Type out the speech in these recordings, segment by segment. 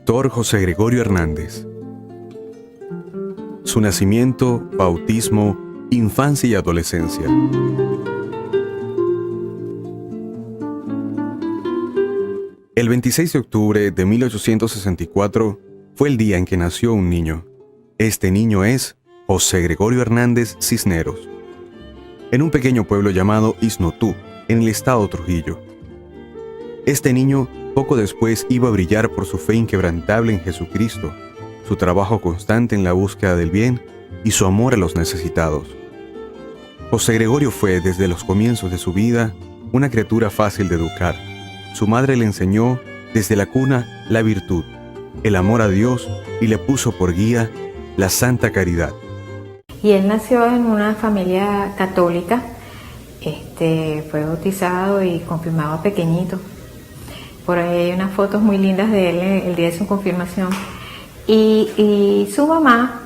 Doctor José Gregorio Hernández. Su nacimiento, bautismo, infancia y adolescencia. El 26 de octubre de 1864 fue el día en que nació un niño. Este niño es José Gregorio Hernández Cisneros, en un pequeño pueblo llamado Isnotú, en el estado Trujillo. Este niño poco después iba a brillar por su fe inquebrantable en Jesucristo, su trabajo constante en la búsqueda del bien y su amor a los necesitados. José Gregorio fue, desde los comienzos de su vida, una criatura fácil de educar. Su madre le enseñó desde la cuna la virtud, el amor a Dios, y le puso por guía la santa caridad. Y él nació en una familia católica, fue bautizado y confirmado pequeñito. Por ahí hay unas fotos muy lindas de él el día de su confirmación. Y su mamá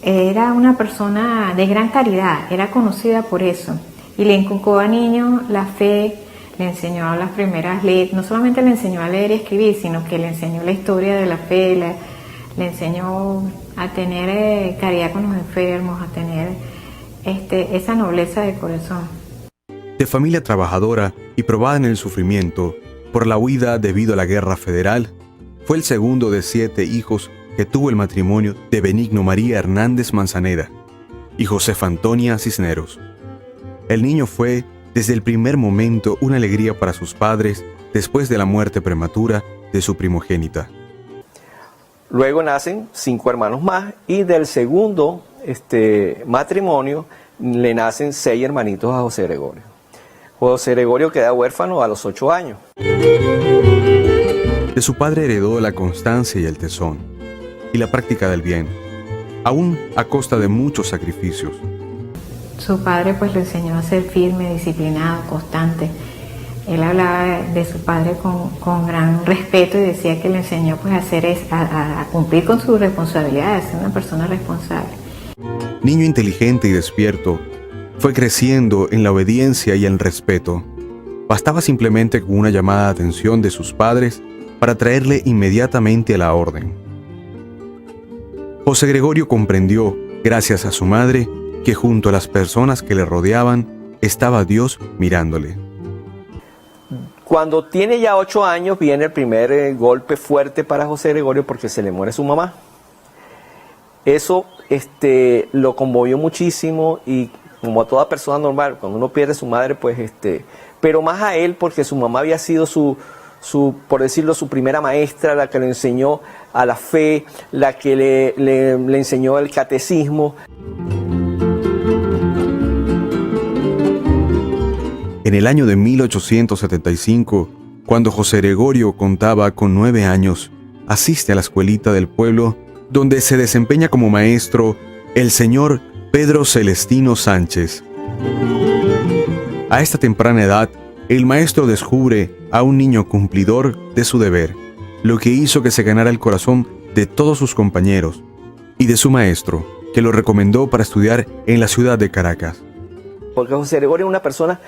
era una persona de gran caridad, era conocida por eso. Y le inculcó al niño la fe, le enseñó las primeras leyes, no solamente le enseñó a leer y escribir, sino que le enseñó la historia de la fe, le enseñó a tener caridad con los enfermos, a tener esa nobleza de corazón. De familia trabajadora y probada en el sufrimiento por la huida debido a la Guerra Federal, fue el segundo de 7 hijos que tuvo el matrimonio de Benigno María Hernández Manzaneda y Josefa Antonia Cisneros. El niño fue, desde el primer momento, una alegría para sus padres después de la muerte prematura de su primogénita. Luego nacen 5 hermanos más y del segundo matrimonio le nacen 6 hermanitos a José Gregorio. José Gregorio queda huérfano a los 8 años. De su padre heredó la constancia y el tesón, y la práctica del bien, aún a costa de muchos sacrificios. Su padre le enseñó a ser firme, disciplinado, constante. Él hablaba de su padre con gran respeto y decía que le enseñó a cumplir con sus responsabilidades, a ser una persona responsable. Niño inteligente y despierto, fue creciendo en la obediencia y el respeto. Bastaba simplemente con una llamada de atención de sus padres para traerle inmediatamente a la orden. José Gregorio comprendió, gracias a su madre, que junto a las personas que le rodeaban estaba Dios mirándole. Cuando tiene ya 8 años viene el primer golpe fuerte para José Gregorio porque se le muere su mamá. Eso lo conmovió muchísimo y como a toda persona normal, cuando uno pierde a su madre, pero más a él porque su mamá había sido por decirlo, su primera maestra, la que le enseñó a la fe, la que le enseñó el catecismo. En el año de 1875, cuando José Gregorio contaba con 9 años, asiste a la escuelita del pueblo, donde se desempeña como maestro el señor Pedro Celestino Sánchez. A esta temprana edad, el maestro descubre a un niño cumplidor de su deber, lo que hizo que se ganara el corazón de todos sus compañeros y de su maestro, que lo recomendó para estudiar en la ciudad de Caracas. Porque José Gregorio era una persona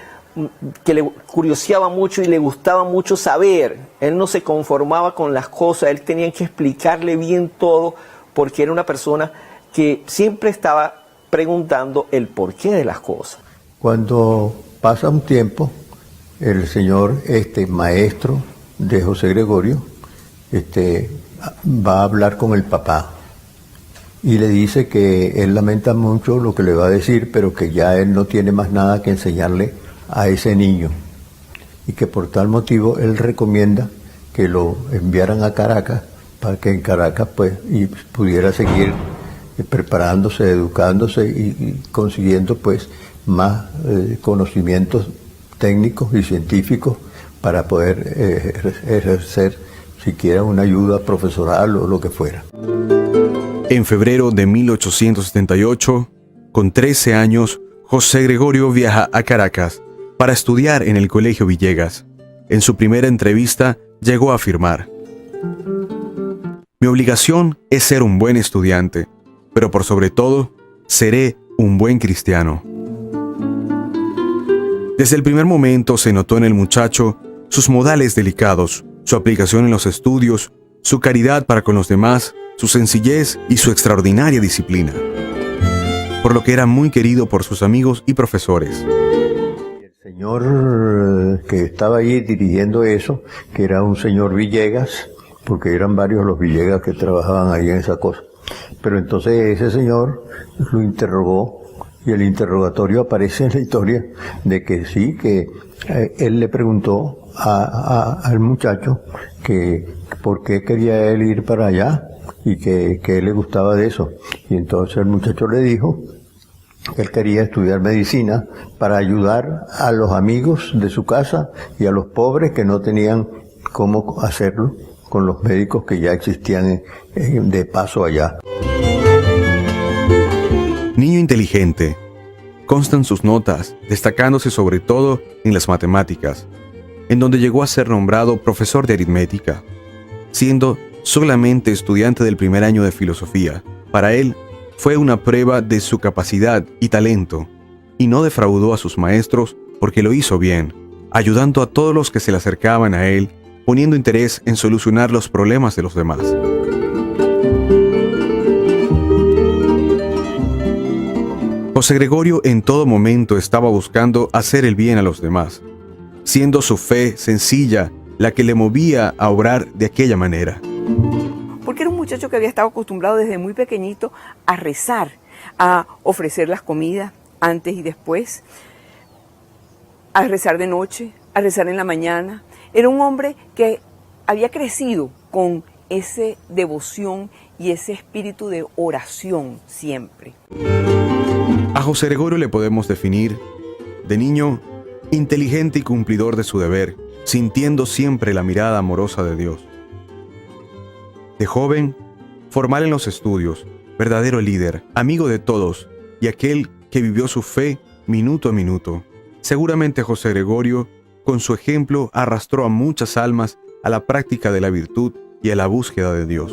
que le curioseaba mucho y le gustaba mucho saber. Él no se conformaba con las cosas, él tenía que explicarle bien todo, porque era una persona que siempre estaba preguntando el porqué de las cosas. Cuando pasa un tiempo, el señor maestro de José Gregorio va a hablar con el papá y le dice que él lamenta mucho lo que le va a decir, pero que ya él no tiene más nada que enseñarle a ese niño y que por tal motivo él recomienda que lo enviaran a Caracas para que en Caracas pudiera seguir preparándose, educándose y consiguiendo más conocimientos técnicos y científicos para poder ejercer siquiera una ayuda profesoral o lo que fuera. En febrero de 1878, con 13 años, José Gregorio viaja a Caracas para estudiar en el Colegio Villegas. En su primera entrevista llegó a afirmar: "Mi obligación es ser un buen estudiante, pero por sobre todo, seré un buen cristiano". Desde el primer momento se notó en el muchacho sus modales delicados, su aplicación en los estudios, su caridad para con los demás, su sencillez y su extraordinaria disciplina, por lo que era muy querido por sus amigos y profesores. El señor que estaba allí dirigiendo eso, que era un señor Villegas, porque eran varios los Villegas que trabajaban ahí en esa cosa. Pero entonces ese señor lo interrogó y el interrogatorio aparece en la historia de que sí, que él le preguntó al muchacho que por qué quería él ir para allá y que él le gustaba de eso. Y entonces el muchacho le dijo que él quería estudiar medicina para ayudar a los amigos de su casa y a los pobres que no tenían cómo hacerlo con los médicos que ya existían de paso allá. Niño inteligente, constan sus notas, destacándose sobre todo en las matemáticas, en donde llegó a ser nombrado profesor de aritmética, siendo solamente estudiante del primer año de filosofía. Para él, fue una prueba de su capacidad y talento, y no defraudó a sus maestros porque lo hizo bien, ayudando a todos los que se le acercaban a él, poniendo interés en solucionar los problemas de los demás. José Gregorio en todo momento estaba buscando hacer el bien a los demás, siendo su fe sencilla la que le movía a obrar de aquella manera. Porque era un muchacho que había estado acostumbrado desde muy pequeñito a rezar, a ofrecer las comidas antes y después, a rezar de noche, a rezar en la mañana. Era un hombre que había crecido con esa devoción y ese espíritu de oración siempre. A José Gregorio le podemos definir, de niño, inteligente y cumplidor de su deber, sintiendo siempre la mirada amorosa de Dios. De joven, formal en los estudios, verdadero líder, amigo de todos y aquel que vivió su fe minuto a minuto. Seguramente José Gregorio, con su ejemplo, arrastró a muchas almas a la práctica de la virtud y a la búsqueda de Dios.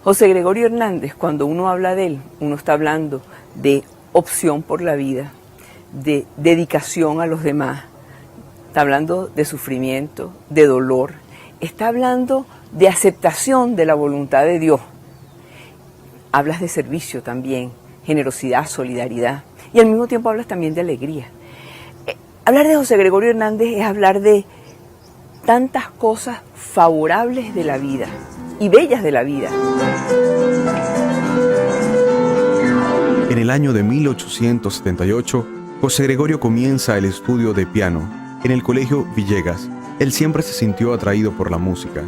José Gregorio Hernández, cuando uno habla de él, uno está hablando de opción por la vida, de dedicación a los demás, está hablando de sufrimiento, de dolor, está hablando de aceptación de la voluntad de Dios. Hablas de servicio también, generosidad, solidaridad, y al mismo tiempo hablas también de alegría. Hablar de José Gregorio Hernández es hablar de tantas cosas favorables de la vida y bellas de la vida. En el año de 1878, José Gregorio comienza el estudio de piano en el Colegio Villegas. Él siempre se sintió atraído por la música,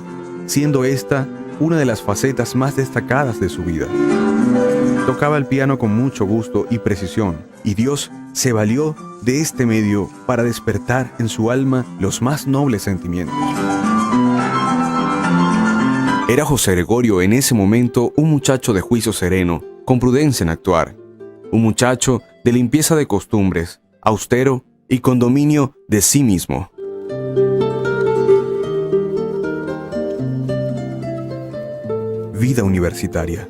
siendo esta una de las facetas más destacadas de su vida. Tocaba el piano con mucho gusto y precisión, y Dios se valió de este medio para despertar en su alma los más nobles sentimientos. Era José Gregorio en ese momento un muchacho de juicio sereno, con prudencia en actuar, un muchacho de limpieza de costumbres, austero y con dominio de sí mismo. Vida universitaria.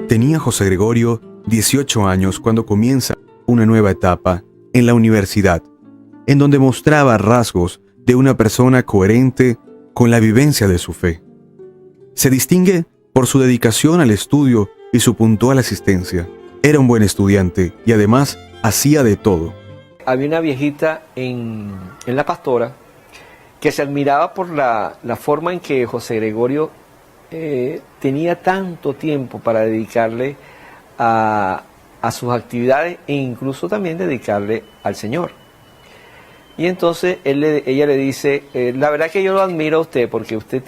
Tenía José Gregorio 18 años cuando comienza una nueva etapa en la universidad, en donde mostraba rasgos de una persona coherente con la vivencia de su fe. Se distingue por su dedicación al estudio y su puntual asistencia. Era un buen estudiante y además hacía de todo. Había una viejita en La Pastora que se admiraba por la forma en que José Gregorio tenía tanto tiempo para dedicarle a sus actividades e incluso también dedicarle al Señor. Y entonces ella le dice, la verdad que yo lo admiro a usted porque usted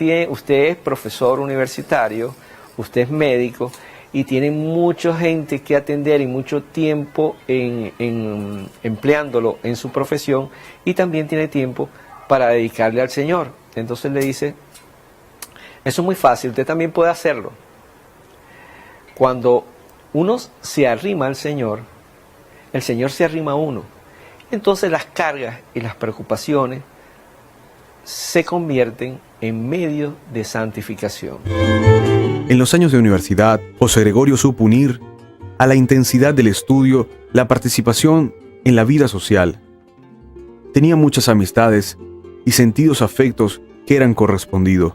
es profesor universitario, usted es médico y tiene mucha gente que atender y mucho tiempo empleándolo en su profesión y también tiene tiempo para dedicarle al Señor. Entonces le dice, eso es muy fácil, usted también puede hacerlo. Cuando uno se arrima al Señor, el Señor se arrima a uno. Entonces las cargas y las preocupaciones se convierten en medios de santificación. En los años de universidad, José Gregorio supo unir a la intensidad del estudio la participación en la vida social. Tenía muchas amistades y sentidos afectos que eran correspondidos.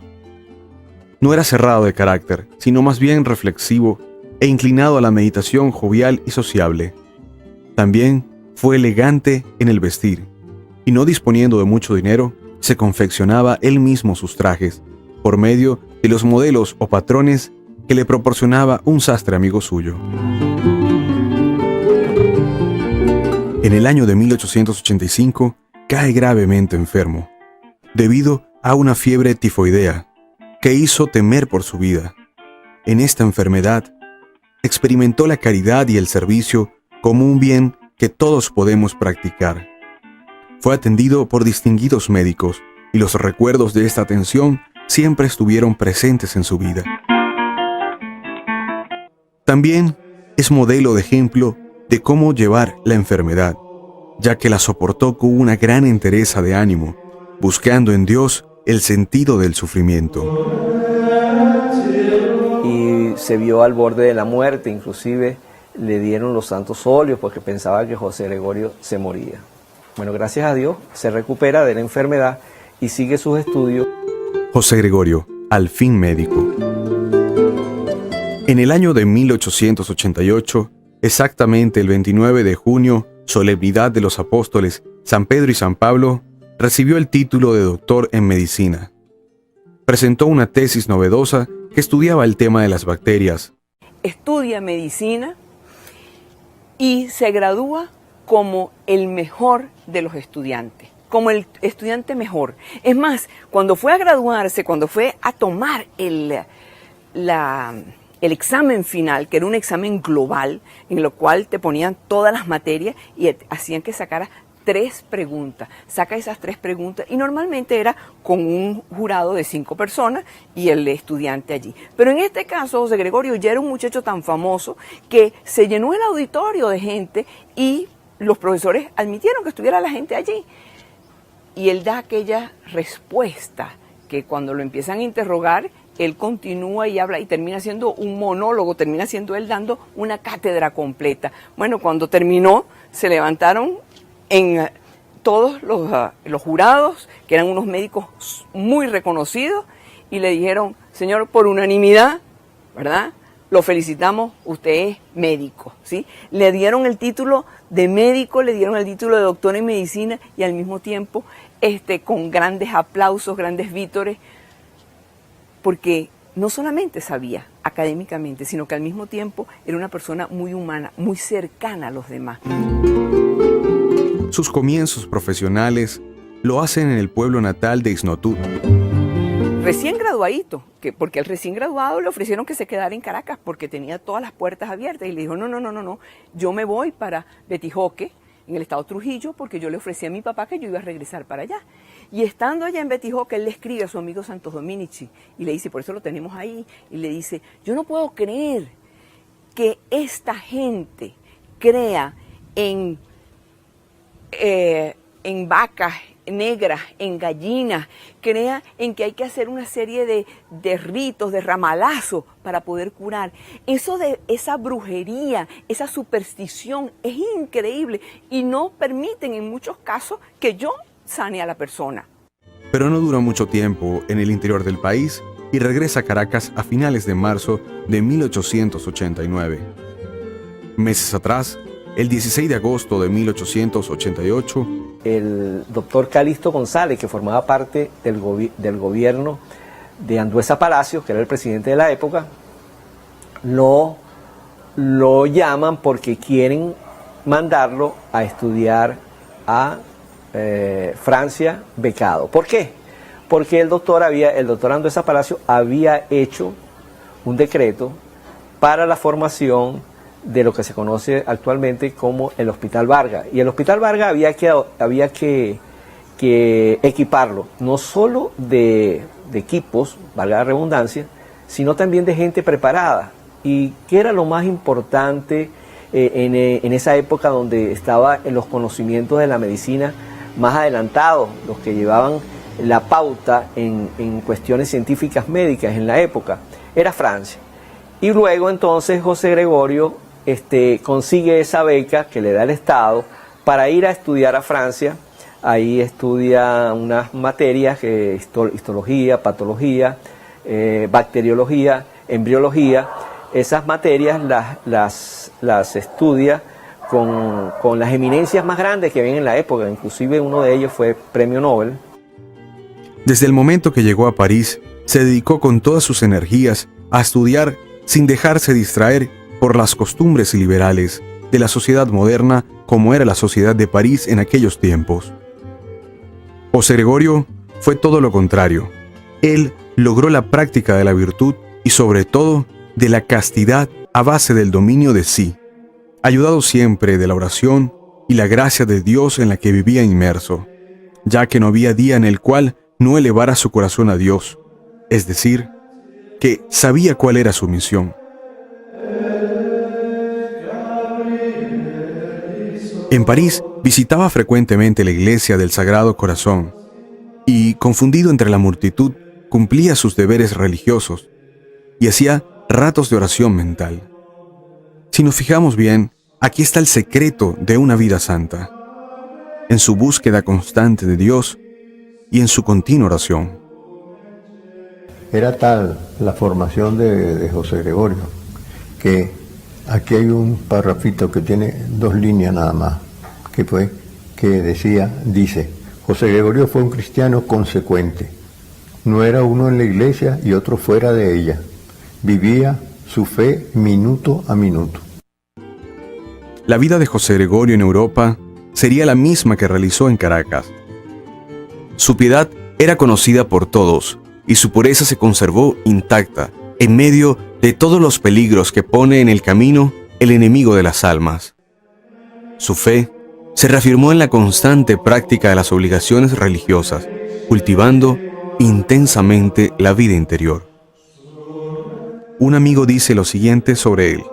No era cerrado de carácter, sino más bien reflexivo e inclinado a la meditación jovial y sociable. También fue elegante en el vestir, y no disponiendo de mucho dinero, se confeccionaba él mismo sus trajes, por medio de los modelos o patrones que le proporcionaba un sastre amigo suyo. En el año de 1885, cae gravemente enfermo, debido a una fiebre tifoidea, que hizo temer por su vida. En esta enfermedad, experimentó la caridad y el servicio como un bien que todos podemos practicar. Fue atendido por distinguidos médicos y los recuerdos de esta atención siempre estuvieron presentes en su vida. También es modelo de ejemplo de cómo llevar la enfermedad, ya que la soportó con una gran entereza de ánimo, buscando en Dios el sentido del sufrimiento. Y se vio al borde de la muerte, inclusive le dieron los santos óleos porque pensaba que José Gregorio se moría. Bueno, gracias a Dios se recupera de la enfermedad y sigue sus estudios. José Gregorio, al fin médico. En el año de 1888, exactamente el 29 de junio, solemnidad de los apóstoles San Pedro y San Pablo, recibió el título de doctor en medicina. Presentó una tesis novedosa que estudiaba el tema de las bacterias. Estudia medicina y se gradúa como el mejor de los estudiantes, como el estudiante mejor. Es más, cuando fue a graduarse, cuando fue a tomar el examen final, que era un examen global, en lo cual te ponían todas las materias y hacían que sacara 3 preguntas. Saca esas 3 preguntas y normalmente era con un jurado de 5 personas y el estudiante allí. Pero en este caso, José Gregorio ya era un muchacho tan famoso que se llenó el auditorio de gente y los profesores admitieron que estuviera la gente allí. Y él da aquella respuesta que cuando lo empiezan a interrogar, él continúa y habla y termina siendo un monólogo, termina siendo él dando una cátedra completa. Bueno, cuando terminó, se levantaron en todos los jurados, que eran unos médicos muy reconocidos, y le dijeron: señor, por unanimidad, ¿verdad?, lo felicitamos, usted es médico, ¿sí? Le dieron el título de médico, le dieron el título de doctor en medicina y al mismo tiempo con grandes aplausos, grandes vítores, porque no solamente sabía académicamente, sino que al mismo tiempo era una persona muy humana, muy cercana a los demás. Sus comienzos profesionales lo hacen en el pueblo natal de Ixnotut. Recién graduadito, porque al recién graduado le ofrecieron que se quedara en Caracas porque tenía todas las puertas abiertas y le dijo: no, yo me voy para Betijoque, en el estado Trujillo, porque yo le ofrecí a mi papá que yo iba a regresar para allá. Y estando allá en Betijoque, él le escribe a su amigo Santos Dominici y le dice, por eso lo tenemos ahí, y le dice: yo no puedo creer que esta gente crea en vacas negras, en gallinas, crea en que hay que hacer una serie de ritos, de ramalazos para poder curar. Eso de esa brujería, esa superstición es increíble y no permiten en muchos casos que yo sane a la persona. Pero no dura mucho tiempo en el interior del país y regresa a Caracas a finales de marzo de 1889. Meses atrás, el 16 de agosto de 1888, el doctor Calixto González, que formaba parte del gobierno de Andueza Palacios, que era el presidente de la época, lo llaman porque quieren mandarlo a estudiar a Francia becado. ¿Por qué? Porque el doctor Andueza Palacios había hecho un decreto para la formación de lo que se conoce actualmente como el Hospital Vargas. Y el Hospital Vargas había que equiparlo, no solo de equipos, valga la redundancia, sino también de gente preparada. ¿Y qué era lo más importante en esa época donde estaban los conocimientos de la medicina más adelantados, los que llevaban la pauta en cuestiones científicas médicas en la época? Era Francia. Y luego entonces José Gregorio consigue esa beca que le da el Estado para ir a estudiar a Francia Ahí estudia unas materias, histología, patología, bacteriología, embriología. Esas materias las estudia con las eminencias más grandes que había en la época, inclusive uno de ellos fue premio Nobel. Desde el momento que llegó a París, se dedicó con todas sus energías a estudiar sin dejarse distraer por las costumbres liberales de la sociedad moderna como era la sociedad de París en aquellos tiempos. José Gregorio fue todo lo contrario. Él logró la práctica de la virtud y sobre todo de la castidad a base del dominio de sí, ayudado siempre de la oración y la gracia de Dios en la que vivía inmerso, ya que no había día en el cual no elevara su corazón a Dios, es decir, que sabía cuál era su misión. En París visitaba frecuentemente la iglesia del Sagrado Corazón y, confundido entre la multitud, cumplía sus deberes religiosos y hacía ratos de oración mental. Si nos fijamos bien, aquí está el secreto de una vida santa, en su búsqueda constante de Dios y en su continua oración. Era tal la formación de José Gregorio que aquí hay un parrafito que tiene 2 líneas nada más, dice, José Gregorio fue un cristiano consecuente. No era uno en la iglesia y otro fuera de ella. Vivía su fe minuto a minuto. La vida de José Gregorio en Europa sería la misma que realizó en Caracas. Su piedad era conocida por todos y su pureza se conservó intacta en medio de todos los peligros que pone en el camino el enemigo de las almas. Su fe se reafirmó en la constante práctica de las obligaciones religiosas, cultivando intensamente la vida interior. Un amigo dice lo siguiente sobre él.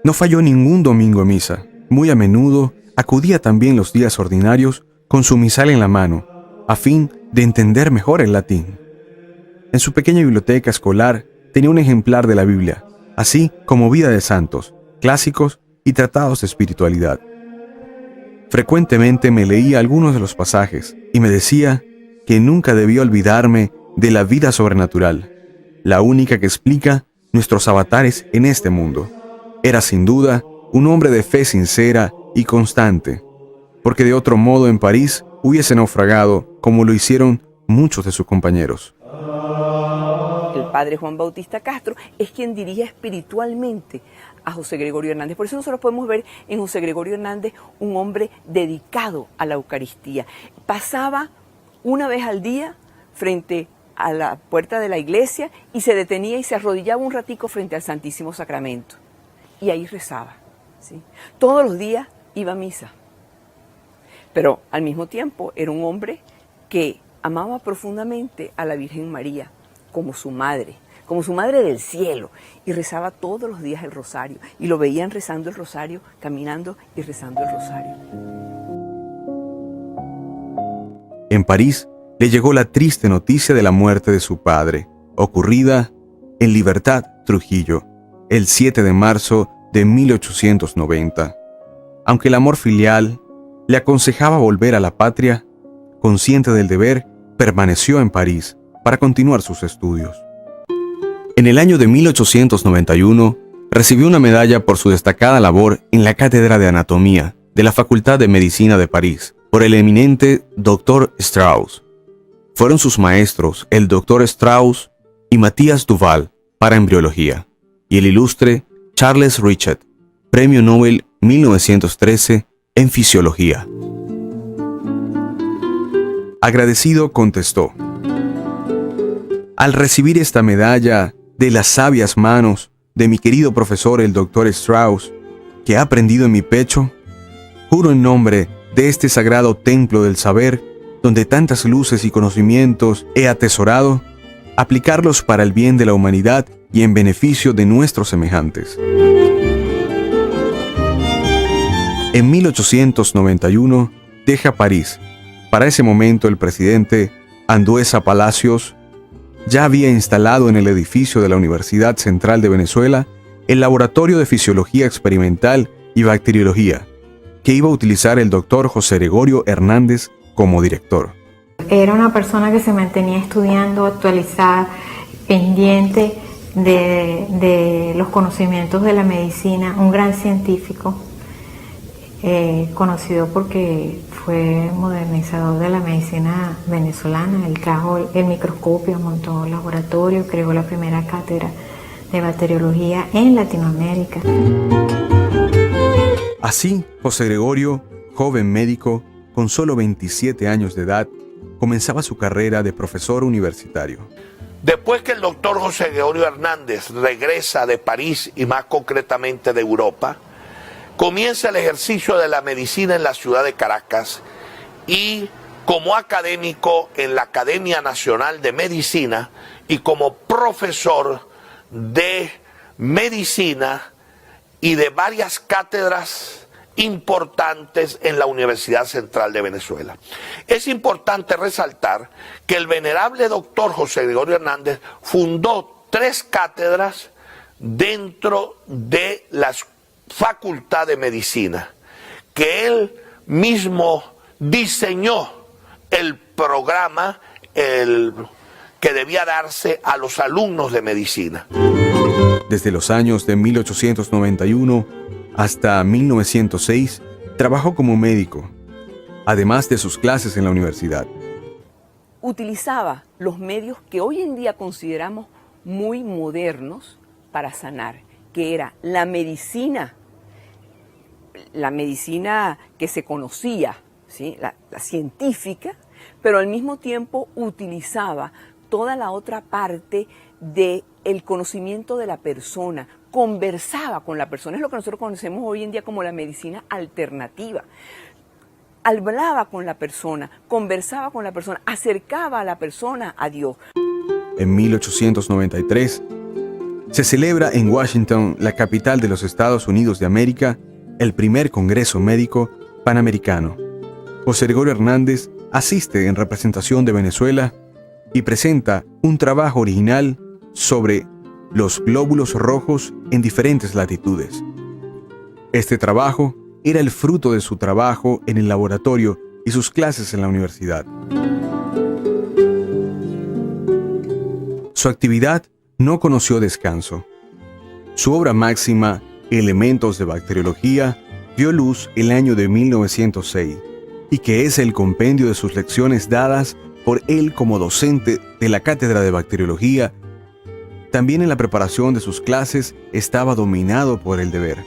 No falló ningún domingo a misa. Muy a menudo acudía también los días ordinarios con su misal en la mano, a fin de entender mejor el latín. En su pequeña biblioteca escolar tenía un ejemplar de la Biblia, así como Vida de Santos, clásicos y tratados de espiritualidad. Frecuentemente me leía algunos de los pasajes y me decía que nunca debía olvidarme de la vida sobrenatural, la única que explica nuestros avatares en este mundo. Era sin duda un hombre de fe sincera y constante, porque de otro modo en París hubiese naufragado como lo hicieron muchos de sus compañeros. El padre Juan Bautista Castro es quien dirige espiritualmente a José Gregorio Hernández. Por eso nosotros podemos ver en José Gregorio Hernández un hombre dedicado a la Eucaristía. Pasaba una vez al día frente a la puerta de la iglesia y se detenía y se arrodillaba un ratico frente al Santísimo Sacramento. Y ahí rezaba, ¿sí? Todos los días iba a misa. Pero al mismo tiempo era un hombre que amaba profundamente a la Virgen María como su madre del cielo, y rezaba todos los días el rosario, y lo veían rezando el rosario, caminando y rezando el rosario. En París le llegó la triste noticia de la muerte de su padre, ocurrida en Libertad, Trujillo, el 7 de marzo de 1890. Aunque el amor filial le aconsejaba volver a la patria, consciente del deber, permaneció en París para continuar sus estudios. En el año de 1891, recibió una medalla por su destacada labor en la Cátedra de Anatomía de la Facultad de Medicina de París por el eminente Dr. Strauss. Fueron sus maestros el Dr. Strauss y Matías Duval para embriología, y el ilustre Charles Richet, Premio Nobel 1913 en fisiología. Agradecido contestó: al recibir esta medalla de las sabias manos de mi querido profesor el Dr. Strauss, que ha prendido en mi pecho, juro en nombre de este sagrado templo del saber, donde tantas luces y conocimientos he atesorado, aplicarlos para el bien de la humanidad y en beneficio de nuestros semejantes. En 1891 deja París. Para ese momento el presidente Andueza Palacios ya había instalado en el edificio de la Universidad Central de Venezuela el Laboratorio de Fisiología Experimental y Bacteriología, que iba a utilizar el doctor José Gregorio Hernández como director. Era una persona que se mantenía estudiando, actualizada, pendiente de los conocimientos de la medicina, un gran científico, conocido porque fue modernizador de la medicina venezolana. Él trajo el microscopio, montó un laboratorio, creó la primera cátedra de bacteriología en Latinoamérica. Así, José Gregorio, joven médico, con solo 27 años de edad, comenzaba su carrera de profesor universitario. Después que el doctor José Gregorio Hernández regresa de París y más concretamente de Europa, comienza el ejercicio de la medicina en la ciudad de Caracas y como académico en la Academia Nacional de Medicina y como profesor de medicina y de varias cátedras importantes en la Universidad Central de Venezuela. Es importante resaltar que el venerable doctor José Gregorio Hernández fundó 3 cátedras dentro de la Facultad de Medicina, que él mismo diseñó el programa que debía darse a los alumnos de medicina. Desde los años de 1891 hasta 1906, trabajó como médico, además de sus clases en la universidad. Utilizaba los medios que hoy en día consideramos muy modernos para sanar, que era la medicina que se conocía, ¿sí? la científica, pero al mismo tiempo utilizaba toda la otra parte del conocimiento de la persona, conversaba con la persona, es lo que nosotros conocemos hoy en día como la medicina alternativa. Hablaba con la persona, conversaba con la persona, acercaba a la persona a Dios. En 1893, se celebra en Washington, la capital de los Estados Unidos de América, el primer Congreso Médico Panamericano. José Gregorio Hernández asiste en representación de Venezuela y presenta un trabajo original sobre los glóbulos rojos en diferentes latitudes. Este trabajo era el fruto de su trabajo en el laboratorio y sus clases en la universidad. Su actividad no conoció descanso. Su obra máxima, Elementos de Bacteriología, vio luz el año de 1906 y que es el compendio de sus lecciones dadas por él como docente de la Cátedra de Bacteriología. También en la preparación de sus clases estaba dominado por el deber.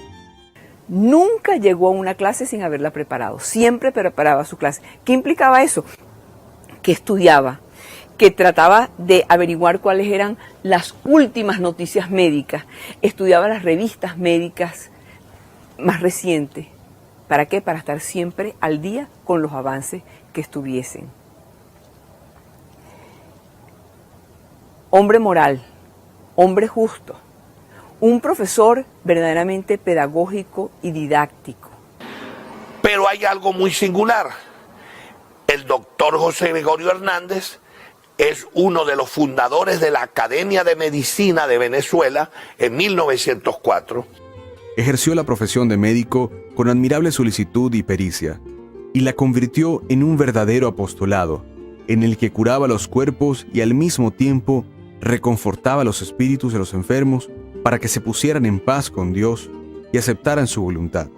Nunca llegó a una clase sin haberla preparado, siempre preparaba su clase. ¿Qué implicaba eso? Que estudiaba, que trataba de averiguar cuáles eran las últimas noticias médicas, estudiaba las revistas médicas más recientes. ¿Para qué? Para estar siempre al día con los avances que estuviesen. Hombre moral, hombre justo, un profesor verdaderamente pedagógico y didáctico. Pero hay algo muy singular. El doctor José Gregorio Hernández es uno de los fundadores de la Academia de Medicina de Venezuela en 1904. Ejerció la profesión de médico con admirable solicitud y pericia, y la convirtió en un verdadero apostolado, en el que curaba los cuerpos y al mismo tiempo reconfortaba los espíritus de los enfermos para que se pusieran en paz con Dios y aceptaran su voluntad.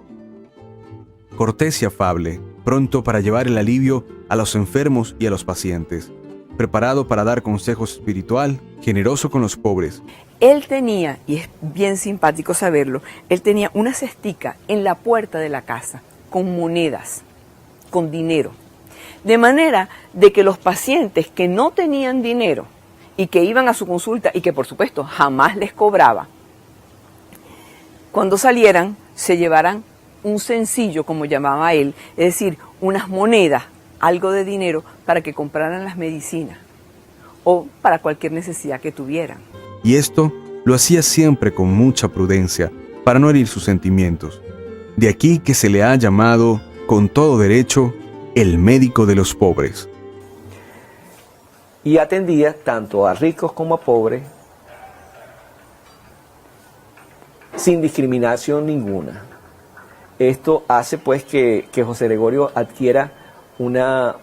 Cortés y afable, pronto para llevar el alivio a los enfermos y a los pacientes, preparado para dar consejos espiritual, generoso con los pobres. Él tenía, y es bien simpático saberlo, él tenía una cestica en la puerta de la casa con monedas, con dinero. De manera de que los pacientes que no tenían dinero y que iban a su consulta y que por supuesto jamás les cobraba, cuando salieran se llevaran un sencillo, como llamaba él, es decir, unas monedas, algo de dinero para que compraran las medicinas o para cualquier necesidad que tuvieran. Y esto lo hacía siempre con mucha prudencia para no herir sus sentimientos. De aquí que se le ha llamado, con todo derecho, el médico de los pobres. Y atendía tanto a ricos como a pobres, sin discriminación ninguna. Esto hace pues que José Gregorio adquiera una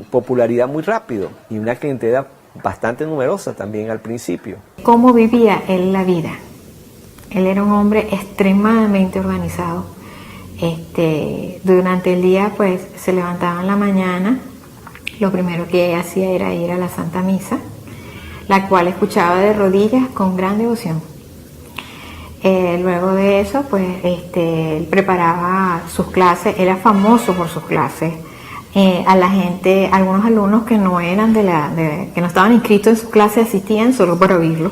popularidad muy rápido y una clientela bastante numerosa también al principio. ¿Cómo vivía él la vida? Él era un hombre extremadamente organizado. Durante el día pues se levantaba en la mañana, lo primero que hacía era ir a la Santa Misa, la cual escuchaba de rodillas con gran devoción. Luego de eso pues él preparaba sus clases, era famoso por sus clases. A la gente, algunos alumnos que no eran que no estaban inscritos en su clase asistían solo para oírlo.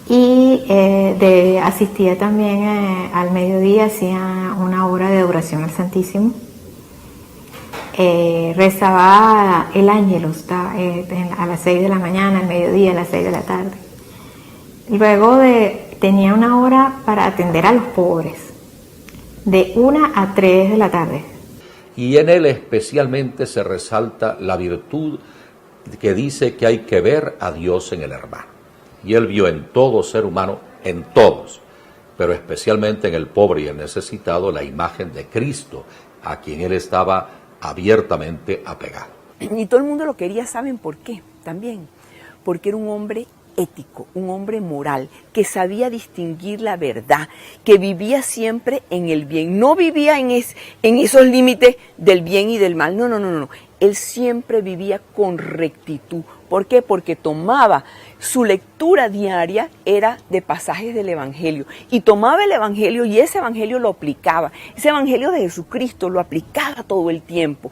Y asistía también al mediodía, hacía una hora de oración al Santísimo. Rezaba el Ángelus a las 6 de la mañana, al mediodía, a las 6 de la tarde. Luego tenía una hora para atender a los pobres, de 1 a 3 de la tarde. Y en él especialmente se resalta la virtud que dice que hay que ver a Dios en el hermano. Y él vio en todo ser humano, en todos, pero especialmente en el pobre y el necesitado, la imagen de Cristo, a quien él estaba abiertamente apegado. Y todo el mundo lo quería, ¿saben por qué? También, porque era un hombre ético, un hombre moral, que sabía distinguir la verdad, que vivía siempre en el bien, no vivía en esos límites del bien y del mal, no. Él siempre vivía con rectitud. ¿Por qué? Porque tomaba su lectura diaria, era de pasajes del Evangelio, y tomaba el Evangelio y ese Evangelio lo aplicaba, ese Evangelio de Jesucristo lo aplicaba todo el tiempo.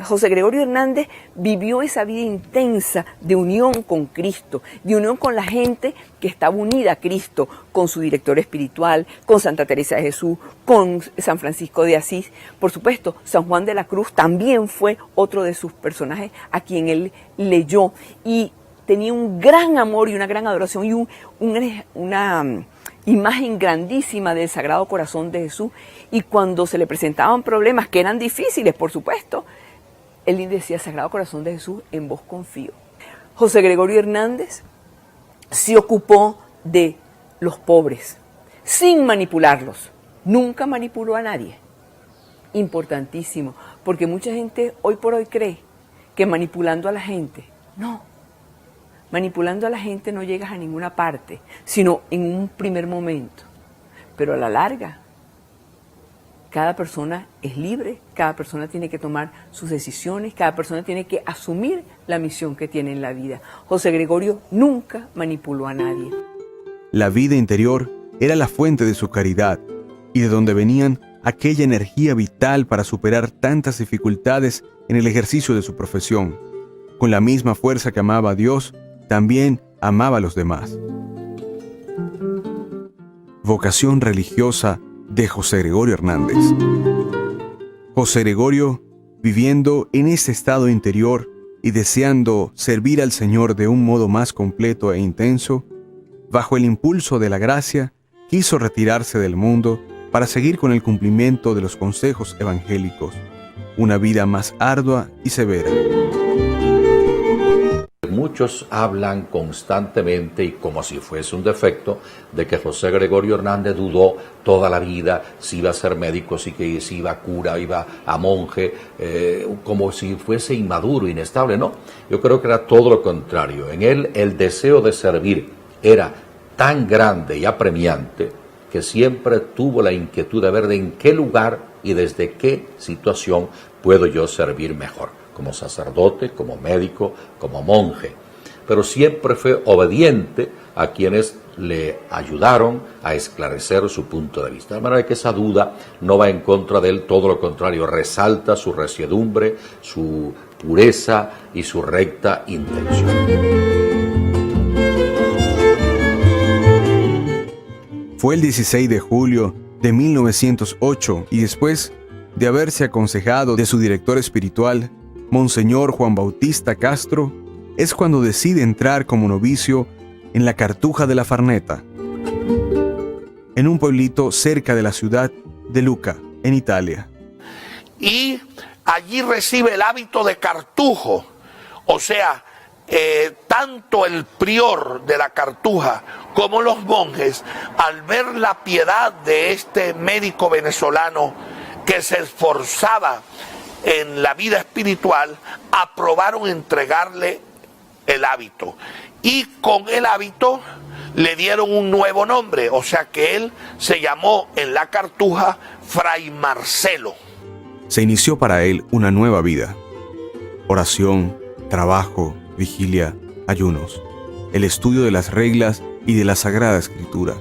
José Gregorio Hernández vivió esa vida intensa de unión con Cristo, de unión con la gente que estaba unida a Cristo, con su director espiritual, con Santa Teresa de Jesús, con San Francisco de Asís. Por supuesto, San Juan de la Cruz también fue otro de sus personajes a quien él leyó y tenía un gran amor y una gran adoración y una imagen grandísima del Sagrado Corazón de Jesús, y cuando se le presentaban problemas que eran difíciles, por supuesto, él decía: Sagrado Corazón de Jesús, en vos confío. José Gregorio Hernández se ocupó de los pobres, sin manipularlos. Nunca manipuló a nadie. Importantísimo, porque mucha gente hoy por hoy cree que manipulando a la gente, no. Manipulando a la gente no llegas a ninguna parte, sino en un primer momento. Pero a la larga, cada persona es libre, cada persona tiene que tomar sus decisiones, cada persona tiene que asumir la misión que tiene en la vida. José Gregorio nunca manipuló a nadie. La vida interior era la fuente de su caridad y de donde venían aquella energía vital para superar tantas dificultades en el ejercicio de su profesión. Con la misma fuerza que amaba a Dios, también amaba a los demás. Vocación religiosa de José Gregorio Hernández. José Gregorio, viviendo en ese estado interior y deseando servir al Señor de un modo más completo e intenso, bajo el impulso de la gracia, quiso retirarse del mundo para seguir con el cumplimiento de los consejos evangélicos, una vida más ardua y severa. Muchos hablan constantemente y como si fuese un defecto de que José Gregorio Hernández dudó toda la vida si iba a ser médico, si iba a cura, iba a monje, como si fuese inmaduro, inestable. No, yo creo que era todo lo contrario. En él el deseo de servir era tan grande y apremiante que siempre tuvo la inquietud de ver de en qué lugar y desde qué situación puedo yo servir mejor, como sacerdote, como médico, como monje, pero siempre fue obediente a quienes le ayudaron a esclarecer su punto de vista. De manera que esa duda no va en contra de él, todo lo contrario, resalta su resiedumbre, su pureza y su recta intención. Fue el 16 de julio de 1908 y después de haberse aconsejado de su director espiritual, Monseñor Juan Bautista Castro, es cuando decide entrar como novicio en la Cartuja de la Farneta, en un pueblito cerca de la ciudad de Lucca, en Italia. Y allí recibe el hábito de cartujo, o sea, tanto el prior de la Cartuja como los monjes, al ver la piedad de este médico venezolano que se esforzaba en la vida espiritual, aprobaron entregarle el hábito. Y con el hábito le dieron un nuevo nombre, o sea que él se llamó en la Cartuja Fray Marcelo. Se inició para él una nueva vida. Oración, trabajo, vigilia, ayunos, el estudio de las reglas y de la Sagrada Escritura.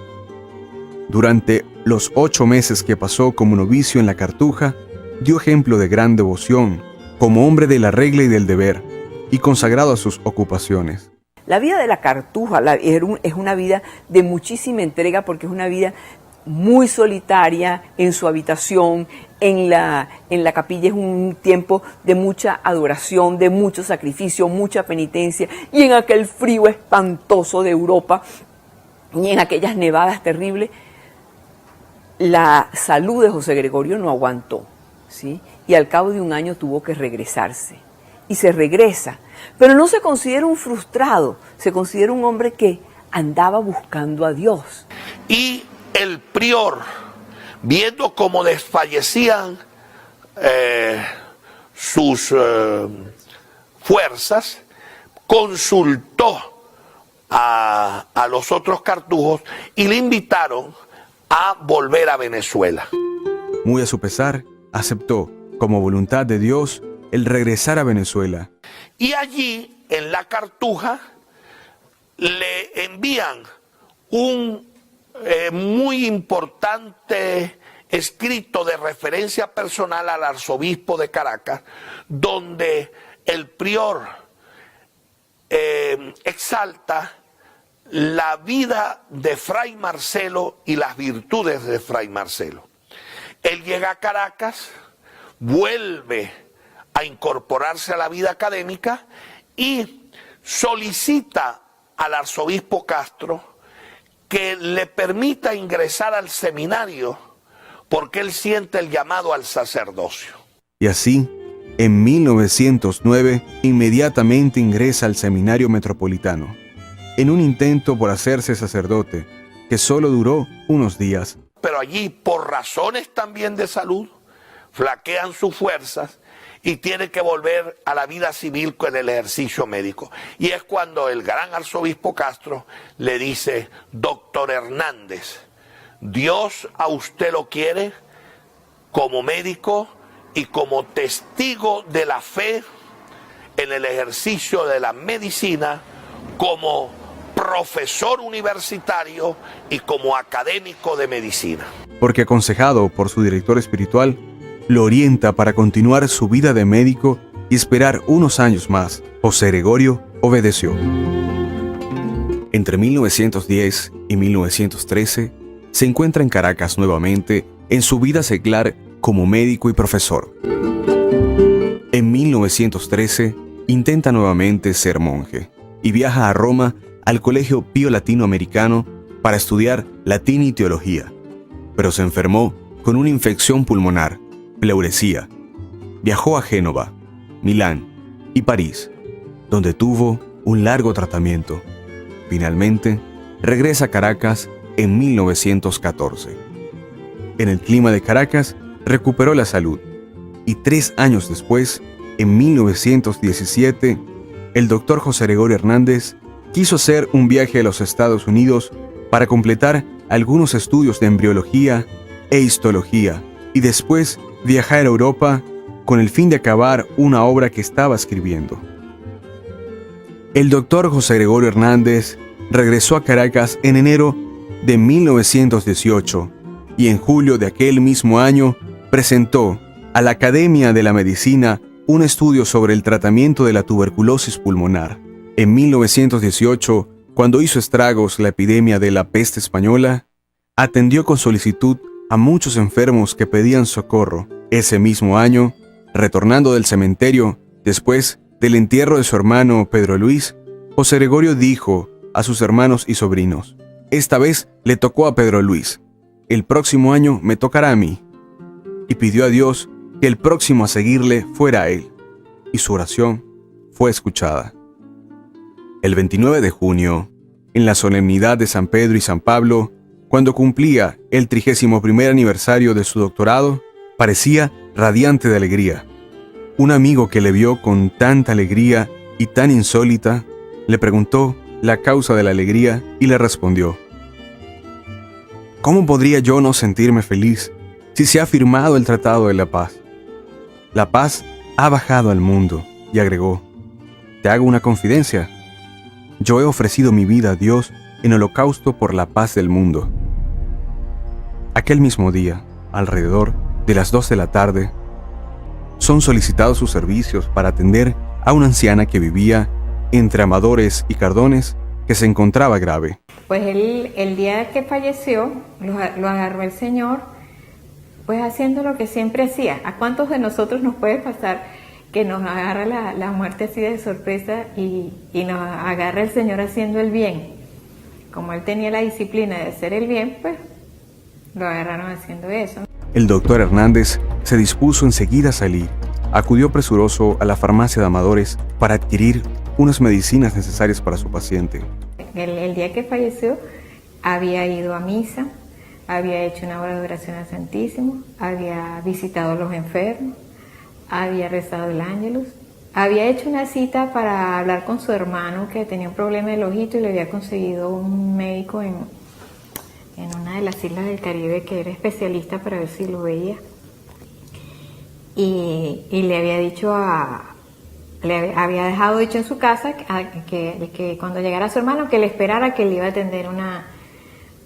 Durante los 8 meses que pasó como novicio en la Cartuja, dio ejemplo de gran devoción, como hombre de la regla y del deber, y consagrado a sus ocupaciones. La vida de la Cartuja es una vida de muchísima entrega, porque es una vida muy solitaria en su habitación. En la capilla es un tiempo de mucha adoración, de mucho sacrificio, mucha penitencia, y en aquel frío espantoso de Europa y en aquellas nevadas terribles, la salud de José Gregorio no aguantó, ¿sí? Y al cabo de un año tuvo que regresarse. Y se regresa, pero no se considera un frustrado, se considera un hombre que andaba buscando a Dios. Y el prior, viendo cómo desfallecían sus fuerzas, consultó a los otros cartujos y le invitaron a volver a Venezuela. Muy a su pesar, aceptó, como voluntad de Dios, el regresar a Venezuela. Y allí, en la Cartuja, le envían un muy importante escrito de referencia personal al arzobispo de Caracas, donde el prior exalta la vida de Fray Marcelo y las virtudes de Fray Marcelo. Él llega a Caracas, vuelve a incorporarse a la vida académica y solicita al arzobispo Castro que le permita ingresar al seminario porque él siente el llamado al sacerdocio. Y así, en 1909, inmediatamente ingresa al Seminario Metropolitano, en un intento por hacerse sacerdote, que solo duró unos días. Pero allí, por razones también de salud, flaquean sus fuerzas y tiene que volver a la vida civil con el ejercicio médico. Y es cuando el gran arzobispo Castro le dice: doctor Hernández, Dios a usted lo quiere como médico y como testigo de la fe en el ejercicio de la medicina, como profesor universitario y como académico de medicina. Porque aconsejado por su director espiritual, lo orienta para continuar su vida de médico y esperar unos años más. José Gregorio obedeció. Entre 1910 y 1913, se encuentra en Caracas nuevamente en su vida seglar como médico y profesor. En 1913, intenta nuevamente ser monje y viaja a Roma al Colegio Pío Latinoamericano para estudiar latín y teología, pero se enfermó con una infección pulmonar, pleuresía. Viajó a Génova, Milán y París, donde tuvo un largo tratamiento. Finalmente, regresa a Caracas en 1914. En el clima de Caracas, recuperó la salud y 3 años después, en 1917, el doctor José Gregorio Hernández quiso hacer un viaje a los Estados Unidos para completar algunos estudios de embriología e histología y después viajar a Europa con el fin de acabar una obra que estaba escribiendo. El doctor José Gregorio Hernández regresó a Caracas en enero de 1918 y en julio de aquel mismo año presentó a la Academia de la Medicina un estudio sobre el tratamiento de la tuberculosis pulmonar. En 1918, cuando hizo estragos la epidemia de la peste española, atendió con solicitud a muchos enfermos que pedían socorro. Ese mismo año, retornando del cementerio, después del entierro de su hermano Pedro Luis, José Gregorio dijo a sus hermanos y sobrinos: esta vez le tocó a Pedro Luis, el próximo año me tocará a mí. Y pidió a Dios que el próximo a seguirle fuera él, y su oración fue escuchada. El 29 de junio, en la solemnidad de San Pedro y San Pablo, cuando cumplía el 31º aniversario de su doctorado, parecía radiante de alegría. Un amigo que le vio con tanta alegría y tan insólita, le preguntó la causa de la alegría y le respondió: ¿cómo podría yo no sentirme feliz si se ha firmado el Tratado de la Paz? La paz ha bajado al mundo, y agregó: te hago una confidencia. Yo he ofrecido mi vida a Dios en holocausto por la paz del mundo. Aquel mismo día, alrededor de las 2 de la tarde, son solicitados sus servicios para atender a una anciana que vivía entre Amadores y Cardones, que se encontraba grave. Pues él, el día que falleció, lo agarró el Señor, pues haciendo lo que siempre hacía. ¿A cuántos de nosotros nos puede pasar que nos agarra la muerte así de sorpresa y nos agarra el Señor haciendo el bien? Como él tenía la disciplina de hacer el bien, pues lo agarraron haciendo eso. El doctor Hernández se dispuso enseguida a salir. Acudió presuroso a la farmacia de Amadores para adquirir unas medicinas necesarias para su paciente. El día que falleció había ido a misa, había hecho una hora de oración al Santísimo, había visitado a los enfermos, había rezado el Ángelus, había hecho una cita para hablar con su hermano que tenía un problema del ojito y le había conseguido un médico en una de las islas del Caribe que era especialista para ver si lo veía. Y le había dicho le había dejado dicho en su casa que cuando llegara su hermano que le esperara, que le iba a atender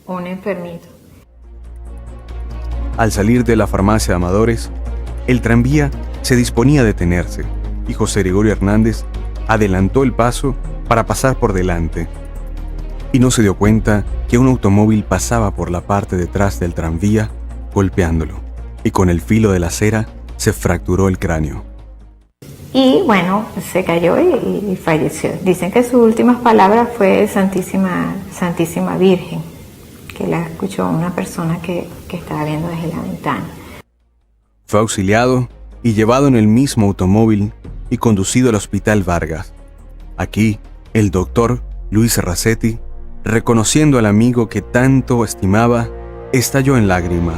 un enfermito. Al salir de la farmacia de Amadores, el tranvía se disponía a detenerse y José Gregorio Hernández adelantó el paso para pasar por delante. Y no se dio cuenta que un automóvil pasaba por la parte de atrás del tranvía, golpeándolo, y con el filo de la acera se fracturó el cráneo. Y bueno, se cayó y falleció. Dicen que sus últimas palabras fue Santísima Virgen, que la escuchó una persona que estaba viendo desde la ventana. Fue auxiliado y llevado en el mismo automóvil y conducido al Hospital Vargas. Aquí, el doctor Luis Racetti, reconociendo al amigo que tanto estimaba, estalló en lágrima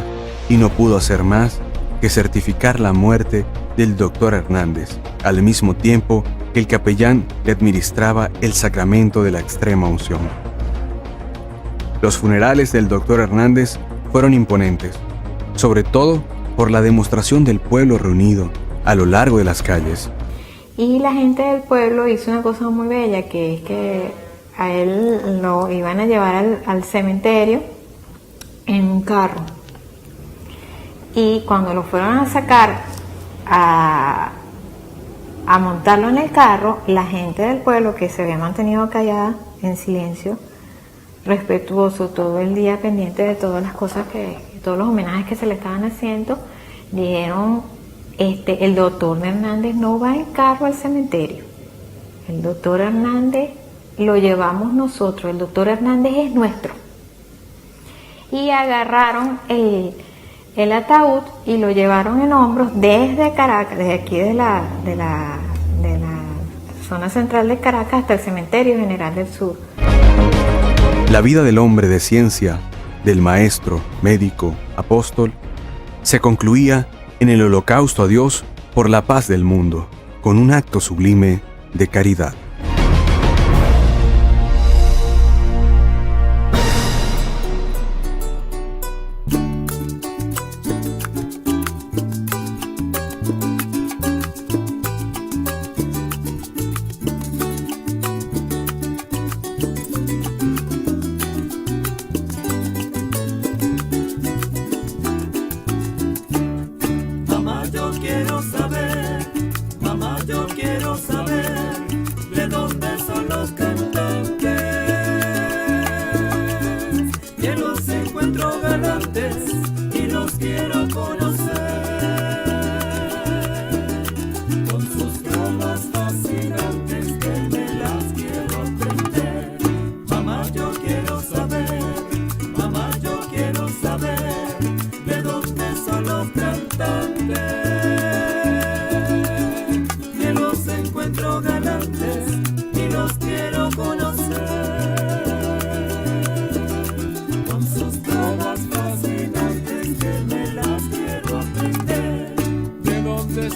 y no pudo hacer más que certificar la muerte del doctor Hernández, al mismo tiempo que el capellán le administraba el sacramento de la extrema unción. Los funerales del doctor Hernández fueron imponentes, sobre todo por la demostración del pueblo reunido a lo largo de las calles. Y la gente del pueblo hizo una cosa muy bella, que es que a él lo iban a llevar al cementerio en un carro. Y cuando lo fueron a sacar a montarlo en el carro, la gente del pueblo, que se había mantenido callada, en silencio, respetuoso, todo el día pendiente de todas las cosas todos los homenajes que se le estaban haciendo, dijeron: el doctor Hernández no va en carro al cementerio. El doctor Hernández lo llevamos nosotros, el doctor Hernández es nuestro. Y agarraron el ataúd y lo llevaron en hombros desde Caracas, desde aquí de la zona central de Caracas hasta el Cementerio General del Sur. La vida del hombre de ciencia, del maestro, médico, apóstol, se concluía en el holocausto a Dios por la paz del mundo, con un acto sublime de caridad. Mamá, yo quiero saber, le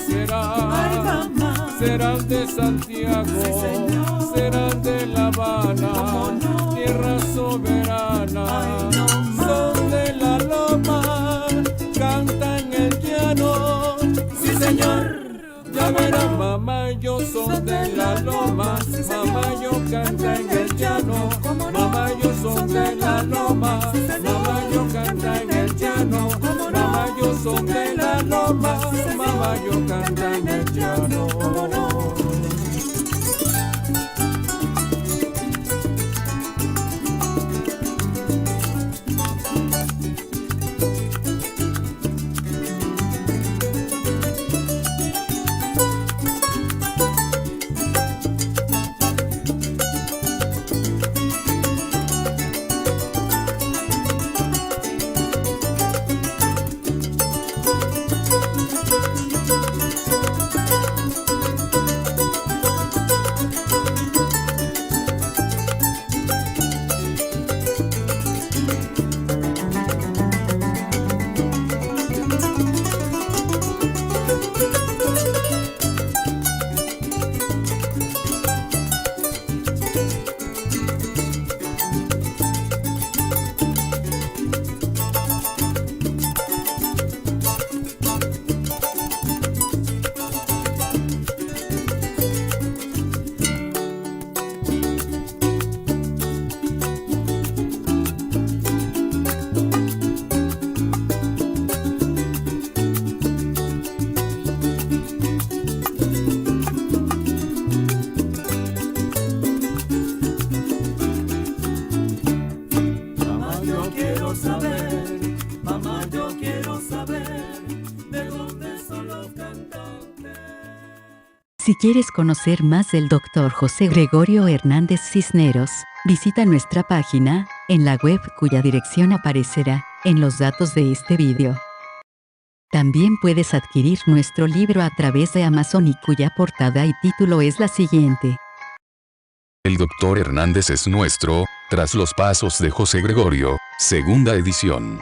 serán, serán de Santiago, serán de La Habana, tierra soberana, son de la loma, cantan el llano, sí señor. Ya verán, mamá, yo son de la loma, mamá, yo canta en el llano, mamá, yo son de la loma, mamá, yo canta en el llano, mamá, yo son de la loma, mamá, yo canta en el llano. Si quieres conocer más del Dr. José Gregorio Hernández Cisneros, visita nuestra página, en la web cuya dirección aparecerá en los datos de este vídeo. También puedes adquirir nuestro libro a través de Amazon y cuya portada y título es la siguiente. El Dr. Hernández es nuestro, tras los pasos de José Gregorio, segunda edición.